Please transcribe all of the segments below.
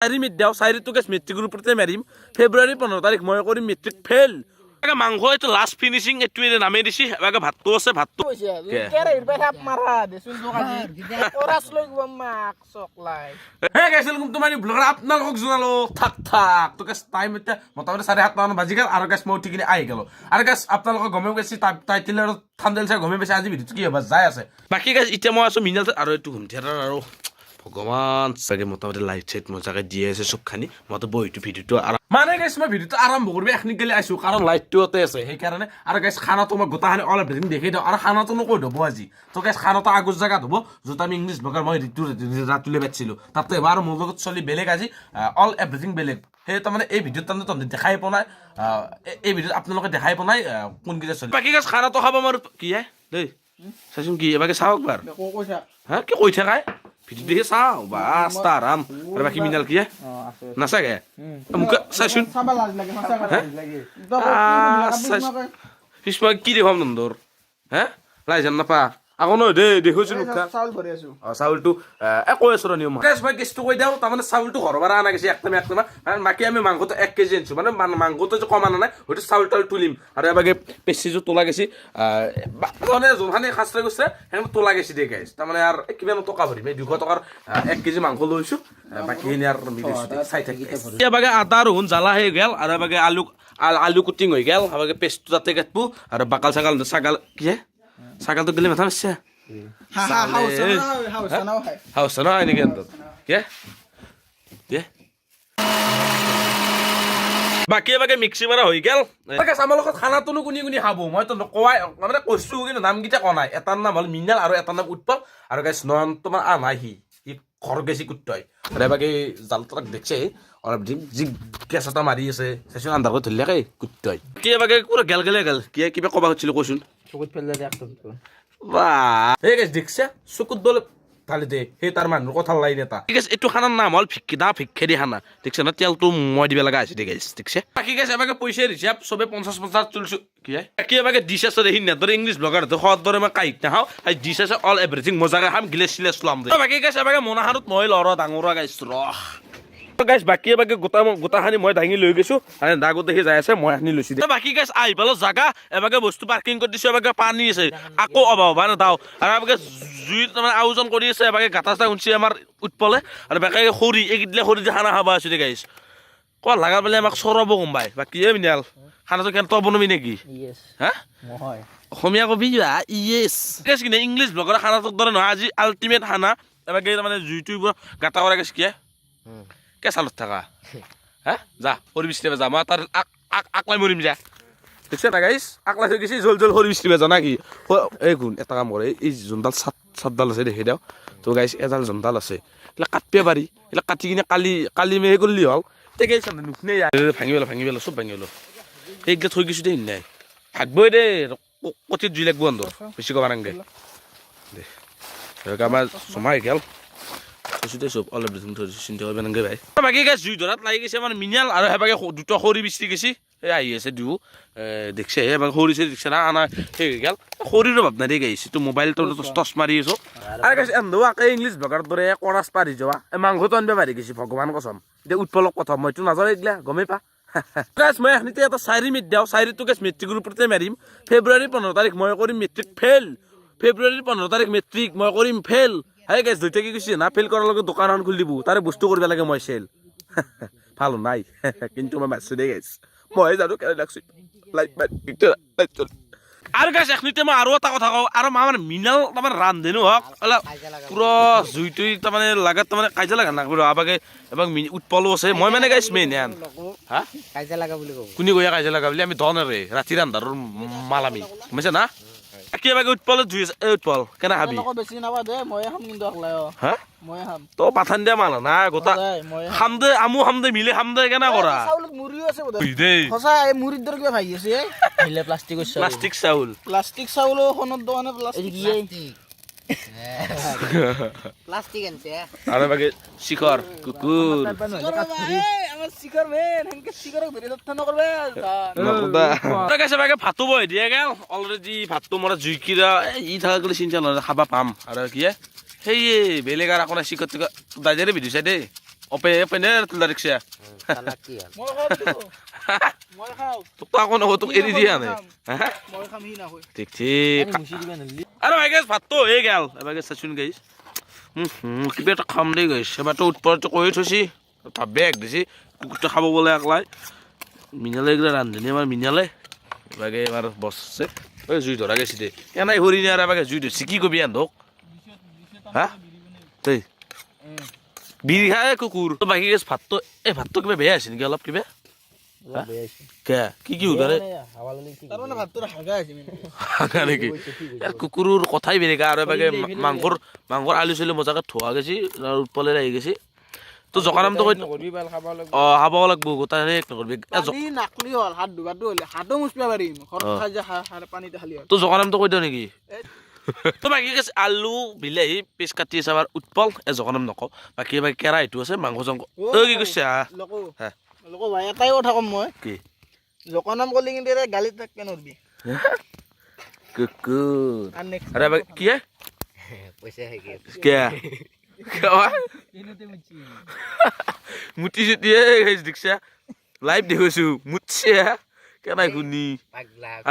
চাৰি মিনিট দিওঁ চাৰিটো গেছ মেট্ৰিকৰ ওপৰতে মাৰিম ফেব্ৰুৱাৰী 15 তাৰিখ মই কৰিম মেট্ৰিক ফেইল মাংস এইটো লাষ্ট ফিনিচিং এইটোৱে নামেই দিছি এবাৰ ভাতটো আছে ভাতটো আপোনালোকক জনালো থাক থাক তো গেছ টাইম এতিয়া মোটামুটি 7:30 মান বাজি গ'ল আৰু গেছ মই উঠি কিনে আহি গ'লো আৰু গেছ আপোনালোকক গমেই পাইছে টাইটেল আৰু থাম্বনেইল চাই গমেই পাইছে আজি ভিডিঅ'টো কি হ'ব যাই আছে বাকী গেছ এতিয়া মই আছো মিনাল আৰু এইটো হোম থিয়েটাৰ আৰু ভগৱান চাগে মোটামুটি লাইট চাইট মজাকে দিয়ে আছে চবখানি মইতো বহিটো ভিডিঅ'টো মানে গেছ মই ভিডিঅ'টো আৰম্ভ কৰিব এখনি গেলি আইছো কাৰণ লাইটটো আছে সেইকাৰণে আৰু গেছ খানাটো মই গোটাখানি অলপ এভৰিথিং দেখি দিওঁ আৰু খানাটো কৈ দিব আজি তো গেছ খানাটো আগৰ জেগাত হ'ব য'ত আমি ইংলিছ ব্লগাৰ মই ৰাতিলৈ পাইছিলোঁ তাতে আৰু মোৰ লগত চলি বেলেগ আজি অল এভৰিথিং বেলেগ সেই তাৰমানে এই ভিডিঅ'ত তাৰমানে তহঁতে দেখাই পোৱা নাই এই ভিডিঅ'ত আপোনালোকে দেখাই পোৱা নাই কোনকেইটা চলি বাকী গেছ খানাটো খাব মোৰ কি হে দেই চাইচোন কি এবাৰকে চাওক একবাৰ হা কি কৈ থাকাই ভিডিঅ' দেখি চাওঁ বাছ আৰাম আৰু বাকী মিনাল কি নাচাগে মোক চাইচোন কি দেখুৱাম নন্দৰ হে লাইজান নাপা আকৌ নহয় দেই দেখুৱাইছো চাউলটো কৈ আছো নিয়ম মই কেছটো কৈ দিওঁ তাৰমানে চাউলটো ঘৰৰ পৰা অনা গৈছে একটামা বাকী আমি মাংসটো 1 কেজি আনিছো মানে মাংসটো যে কম আনা নাই হয়তো চাউল তাউল তুলিম আৰু এবাৰকে পেচিটো তোলা গৈছে মানে যোনখানে খাচৰা গৈছে সেইখানে তোলা গৈছে দেই গাইছ তাৰমানে আৰু কিমান টকা ভৰিম 200 টকাৰ 1 কেজি মাংস লৈছো বাকীখিনি আৰু মিলিছো চাই থাকি এবাৰকে আদা ৰহুন জ্বালা হৈ গ'ল আৰু এবাৰকে আলু কুটিং হৈ গ'ল এবাৰকে পেষ্টটো তাতে কাটবো আৰু বাকাল ছাগাল কি হে ছাগালটো গেলে মাথা মাৰছে হাউচ নহয় নেকি বাকী এবাকে মিক্সি মাৰা হৈ গ'ল আমাৰ লগত খানাটোনো কোনি কোনি খাব মইতো কোৱাই মানে কৈছো কিন্তু নামকেইটা কোৱা নাই এটাৰ নাম হ'ল মিনাল আৰু এটাৰ নাম উৎপল আৰু গাইছ নয়নটো মানে আনাই সি ঘৰ গেছি কুট্টই আৰু এবাকে জালটোক দেখছে অলপ যি গেছ এটা মাৰি আছে চাইচোন আন্ধাৰ কৰি ধৰিলে কুট্টই কি এবাকে পুৰা গেল কি কিবা ক'বা খুজিছিলো কৈছোন চকুত পেলাই বাহ এই গাইছ দেখছে চকুত বলে ঢালি দে সেই তাৰ মানুহৰ কথা লাইন এটা ঠিক আছে এইটো খানাৰ নাম হ'ল ভিক্ষেদি খানা দেখছে না তেলটো মই দিব লগা আছে গাইছ দেখছে বাকী গাইছ এবাকে পইচা হিচাপ চবে 50 তুলিছো কি বাকী এবাকে ডিছ আছে দেখি নেদৰে ইংলিছ ব্লগাৰ সদ দৰে মই কাইট নাখাওঁ আৰু ডিছ আছে অল এভৰিথিং মজাকে খাম গিলেছ চিলেছ লম দে বাকী গাইছ এবাকে মনাহাৰত মই লৰ ডাঙৰা গাইছ ৰহ গাইছ বাকী এবাকে গোটাখানি মই দাঙি লৈ গৈছো আৰু দাগত দেখি যাই আছে মই আনি লৈছো বাকী গাইছ আহি পেলো জাগা এবাকে বস্তু পাৰ্কিং কৰি দিছো এবাকে পানী আছে আকৌ অভাৱ নাথাও আৰু এবাকে জুই তাৰমানে আয়োজন কৰি আছে এবাকে গাঁটা চাটা শুনছি আমাৰ উৎপলে আৰু বাকী খৰি এইকেইদিলে খৰি দি খানা খাব আছো দে গাইছ কোৱা লাগা পেলাই আমাক চৰাব কোনবাই বাকী মিনাল খানাটো কেনে তই বনাবি নেকি হা অসমীয়া কবি ইয়েছ গেছ কিনে ইংলিছ ব্লগৰ খানাটোৰ দৰে নহয় আজি আল্টিমেট খানা এবাকে তাৰমানে জুইটো গাঁটা কৰা গেছ কিয় কেঁচালত থাকা হা যা খৰি বিচৰিব যা মই তাৰ আকলাই মৰিম যা দেখছে না গাইছ আকলাই থৈ গৈছে জল খৰি বিচৰিব জানা কি এই গুণ এটা কাম কৰে এই যোনডাল চাতডাল আছে দেখি দিওঁ তো গাইছ এডাল যোনডাল আছে এইবিলাক কাটিব পাৰি এইবিলাক কাটি কিনে কালি মে কৰিলি হ'ল তেকেই চান নুখনে ভাঙি পেলো চব ভাঙি পেলো সেইগিলা থৈ গৈছো দেই নাই ভাগবই দেই কঠিত জুই লাগব আন্দৰ বেছি ক'ব নাংগে দে আমাৰ জমা হৈ গ'ল চব অলপ চিন্তা কৰিব নাংগে ভাই বাকী গাছ জুই ধৰাত লাগি গৈছে মানে মিনাল আৰু সেবাকে দুটা খৰি বিচৰি গৈছে এই আহি আছে দুয়ো দেখছে এবাৰ খৰিছে দেখছে না আনা সেই হৈ গ'ল খৰিৰো ভাৱ নাই দেই গাইছে তো মোবাইলটো টচ মাৰি আছো আৰু গাইছে এন্ধো আকে ইংলিছ ব্লগাৰ দৰে কৰাচ পাৰি যোৱা এই মাংসটো আনিব পাৰি গৈছে ভগৱান কচম এতিয়া উৎপলক কথা মইতো নাযাওঁ এইগিলা গমেই পা গাছ মই এখনিতে এটা 4 মিনিট দিওঁ 4টো গাছ মেট্ৰিকৰ ওপৰতে মাৰিম ফেব্ৰুৱাৰী 15 তাৰিখ মই কৰিম মেট্ৰিক ফেইল ফেব্ৰুৱাৰী 15 তাৰিখ মেট্ৰিক মই কৰিম ফেইল হাই গাইছ দুইটা কি কৈছে না ফেইল কৰাৰ লগে দোকান এখন খুলি দিব তাৰে বস্তু কৰিব লাগে মই চেল ভাল নাই কিন্তু মই মাৰছো দেই গাইছ মই জানো কেনে লাগছে লাইট চল আৰু গাইছ এখনিতে মই আৰু এটা কথা কওঁ আৰু আমাৰ মিনাল তাৰমানে ৰান্ধেনো হওক অলপ পুৰা জুইটো তাৰমানে লাগাত তাৰমানে কাজিয়া লাগা নাকব আবাকে এবাৰ উৎপলো আছে মই মানে গাইছ মেইন হা কাজিয়া লাগা বুলি কওঁ কোনে কয় কাজিয়া লাগা বুলি আমি ধনৰে ৰাতি ৰান্ধাৰৰ মাল আমি বুজিছা না কি এবাকে উৎপল জুই উৎপল কেনে খাবি বেছি নাপা দে মই খাম কিন্তু অকলে হা মই খাম তো পাঠান দিয়া মাল না গোটা খাম দে আমু খাম দে মিলে খাম দে কেনে কৰা চাউল মুৰিও আছে বদে দেই সঁচা এই মুৰিৰ দৰ কিবা ভাই আছে মিলে প্লাষ্টিক চাউল খনত দোকানে প্লাষ্টিক প্লাষ্টিক আনছে আৰু বাকি শিখৰ কুকুৰ আমাৰ শিখৰ মেন হেনকে শিখৰক ধৰি দত্ত নকৰবে নকদা তাকে সবাকে ভাতটো বই দিয়ে গেল অলৰেডি ভাতটো মৰা জুইকিৰা ই থাকা গলে চিন্তা নহয় খাবা পাম আৰু কি সেই বেলেগ আৰু কোনা শিখৰ দাইৰে ভিডিছে দেই অপেনে তুলা ৰিক্সা তোক আকৌ নকওঁ তোক এৰি দিয়া নাই ঠিক ঠিক আৰু ভাই গাইছ ভাতটো হৈ গেল এবাৰ গাইছ চাচোন গাইছ কিবা এটা খাম দেই গাইছ এবাৰতো উৎপাদটো কৰি থৈছি বেগ দিছি কুকুৰটো খাব বোলে একলাই মিনালে এইগিলা ৰান্ধনি আমাৰ মিনালে এবাগে এবাৰ বসছে ঐ জুই ধৰা গেছি দে এনেই হৰি নিয়াৰ এবাগে জুই ধৰিছি কি কবি এন্ধক হা দেই বিৰি খায় কুকুৰ বাকী গেছ ভাতটো এই ভাতটো কিবা বেয়া হৈছে নেকি অলপ কিবা কি উদাৰে কুকুৰৰ কথাই বেলেগ আৰু এবাগে মাংসৰ আলু চালু মজাকে ধোৱা গেছি উৎপলে আহি গেছি তো জকানামটো কৈ খাব লাগব গোটাই এক নকৰবি তো জকানামটো কৈ দিওঁ নেকি তো বাকী গেছ আলু বিলাহী পিচ কাটি আছে আমাৰ উৎপল জকানাম নকওঁ বাকী এবাৰ কেৰাহীটো আছে মাংস চাংস কি কৈছে এটাই কথা কম মই কি জকানাম কলি কিন্তু গালিত থাকবে নৰবি কুকুৰ আৰে এবাৰ কি পইচা হেগে মুটি চুটিয়ে দেখছা লাইভ দেখছো মুটছে কেনাই শুনি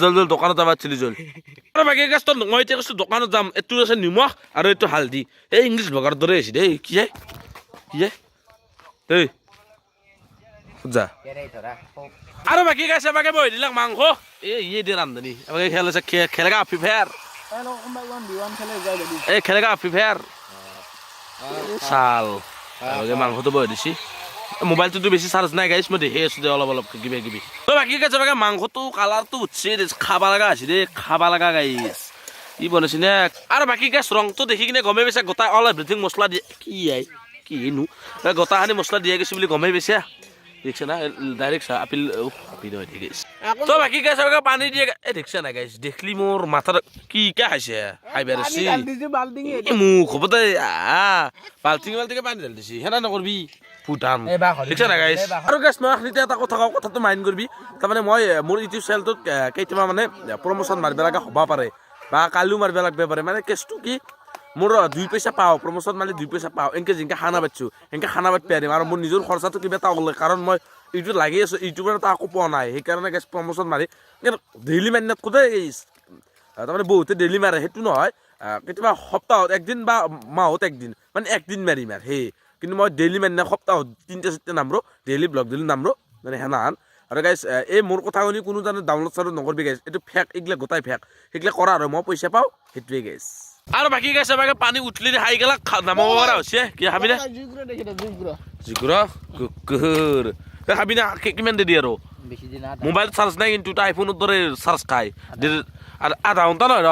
জল জল দোকানত আবার চলি জল বাকী গাছ তো মই এতিয়া কৈছো দোকানত যাম এইটো আছে নিমখ আৰু এইটো হালধি এই ইংলিছ বগাৰ দৰে আছে দেই কি যায় দেই যা আৰু বাকী গাছ এবাকে বহি দিলাক মাংস ইয়ে দিয়ে ৰান্ধনি এবাকে খেল আছে খেলেগা ফ্ৰী ফায়াৰ এই খেলেগা ফ্ৰী ফায়াৰ চাল মাংসটো বহি দিছি মোবাইলটোতো বেছি চাৰ্জ নাই গাইছ মই দেখি আছো দে অলপ অলপ কিবা কিবি তো বাকী গাছ এবাকে মাংসটো কালাৰটো উঠছে খাব লগা হৈছে দেই খাব লগা গাইছ ই বনাইছে নে আৰু বাকী গাছ ৰংটো দেখি কিনে গমেই পাইছা গোটাই অল এভ্ৰিথিং মছলা দিয়ে কিনো গোটাখানি মছলা দিয়ে গৈছে বুলি গমেই পাইছা দেখছা না ডাইৰেক্ট চা আপেল হৈ থাকে তো বাকী গাছ এবাকে পানী দিয়ে দেখছা না গাইছ দেখলি মোৰ মাথাত কি খাইছে খাই বেৰছি মোক হ'ব দে বাল্টিঙে পানী ঢালি দিছি সেনা নকৰবি ফুটান দেখছা না গাইছ আৰু গাছ মই এতিয়া এটা কথা কওঁ কথাটো মাইণ্ড কৰিবি তাৰমানে মই মোৰ ইউটিউব চেনেলটোত কেইটামান মানে প্ৰমোশ্যন মাৰিব লগা হ'ব পাৰে বা কালিও মাৰিব লাগব পাৰে মানে কেছটো কি মোৰ 2 পইচা পাওঁ প্ৰমোশ্যন মাৰিলে 2 পইচা পাওঁ এনেকৈ যেনেকৈ খানা পাতিছোঁ এনেকৈ খানা পাতি পাৰিম আৰু মোৰ নিজৰ খৰচাটো কিবা এটা ওলাই কাৰণ মই ইউটিউবত লাগি আছোঁ ইউটিউবৰ এটা একো পোৱা নাই সেইকাৰণে গেছ প্ৰমোশ্যন মাৰি ডেইলি মাৰিনাত কোথায় তাৰমানে বহুতে ডেইলি মাৰে সেইটো নহয় কেতিয়াবা সপ্তাহত একদিন বা মাহত একদিন মানে একদিন মাৰিম আৰু সেই কিন্তু মই ডেইলি মাৰিনা সপ্তাহত 3-4 নামৰো ডেইলি ব্লগ দিলোঁ নামৰো মানে সেনাহান আৰু গাইছ এই মোৰ কথা শুনি কোনো জানে ডাউনলোড চাউনলোড নকৰবি গাইছ এইটো ফেক এইগিলা গোটাই ফেক সেইগিলা কৰা আৰু মই পইচা পাওঁ সেইটোৱে গাইছ আৰু বাকী গাইছ এবাকে পানী উঠলি খাই গেলা নামাব পৰা হৈছে কি খাবি না জিগুৰ কুকুৰ খাবি না কিমান দেৰি আৰু মোবাইল চাৰ্জ নাই কিন্তু আইফোনৰ দৰে চাৰ্জ খায় আৰু আধা ঘণ্টা নহয়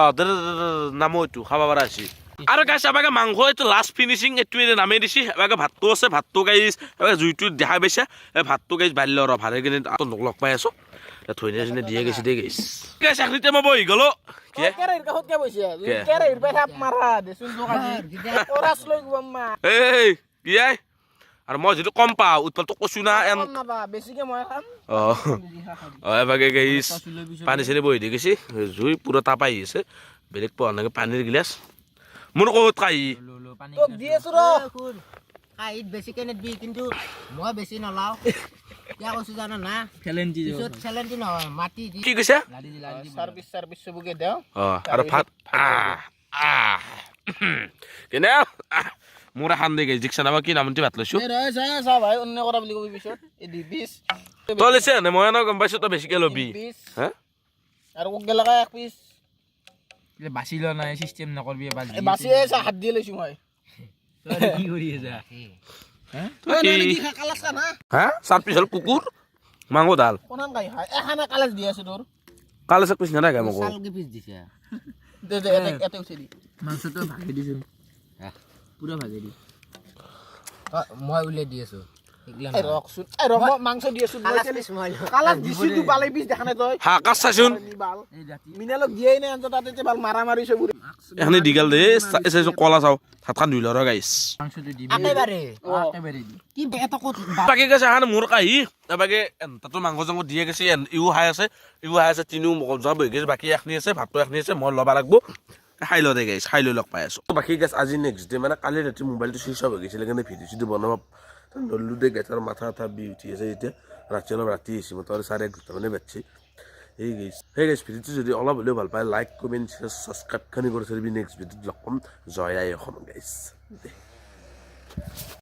নামো এইটো খাব পৰা হৈছে আৰু গাইছ এবাকে মাংস এইটো লাষ্ট ফিনিচিং এইটোৱে নামেই দিছি এবাকে ভাতটো আছে ভাতটো গাইছ এবাকে জুইটো দেখা পাইছে এই ভাতটো গাইছ বাঢ়িলে আৰু ভালে কিনে লগ পাই আছো থৈনে চিনে দিয়ে গৈছে দেই গাইছ গাইছ এখনিতে মই বহি গ'লো আৰু মই যিটো কম পাওঁ উৎপালটো কৈছো না এবাকে গাইছ পানী চানী বহি দি গৈছে জুই পুৰা তাপ আহি আছে বেলেগ পোৱা নাগে পানীৰ গিলাচ মোৰ ক'ত কাহি বেছিকে নিদিবি কিন্তু মই বেছি নলাও কিয় কৈছো জানা না চেলেঞ্জি নহয় মাটি দি কি কৈছে চাৰ্ভিছ চবকে দেও আৰু ভাত কেনে মোৰ এখন দে গাইছ দেখছা নাবা কি নামটি ভাত লৈছো ভাই অন্য কথা বুলি কবি পিছত তই লৈছে নে মই ন গম পাইছো তই বেছিকে ল'বি হা আৰু কোক গেলাকা এক পিচ বাছি লোৱা নাই চিষ্টেম নকৰবি বাছি হাত দিয়ে লৈছো মই কি কৰি আছা চাৰ পিছল কুকুৰ মাংস ডাল এখানা কালাজ দি আছো তোৰ কালাজ পিছ নাথাকে মোক মাংসটো ভাগি দিছো পুৰা ভাগি দি মই উলিয়াই দি আছো মাংস দি আছো কালাজ দিছো বালাই পিছ দেখা নাই তই কাজ চাচোন মিনালক দিয়াই নাই আনজা তাতে বাল মাৰা মাৰিছে বুঢ়ী এখানে দীঘল দে চাইছো কলা চাও হাতখন ধুই লৰ গাইছ মাংসটো দি একেবাৰে কি এটা ক'ত বাকী গৈছে এখানে মোৰ কাহি এবাকে তাতো মাংস চাংস দিয়ে গৈছে ইও খাই আছে তিনিও যাব হৈ গৈছে বাকী এখনি আছে ভাতটো এখনি আছে মই ল'ব লাগব খাই ল দে গাইছ খাই লৈ লগ পাই আছো বাকী গাইছ আজি নেক্সট ডে মানে কালি ৰাতি মোবাইলটো চুইচ অফ হৈ গৈছিলে কাৰণে ভিডিঅ' চিডিঅ' বনাব নল্লো দে গেছাৰ মাথা আঠা বি উঠি আছে এতিয়া ৰাতি অলপ ৰাতি আহিছে মোটামুটি 1:30 মানে বাজছে সেই গাইছ ভিডিঅ'টো যদি অলপ হ'লেও ভাল পায় লাইক কমেণ্ট ছাবস্ক্ৰাইব খানি কৰি থৈ নেক্সট ভিডিঅ'ত লগ পাম জয় আই অসম গাইছ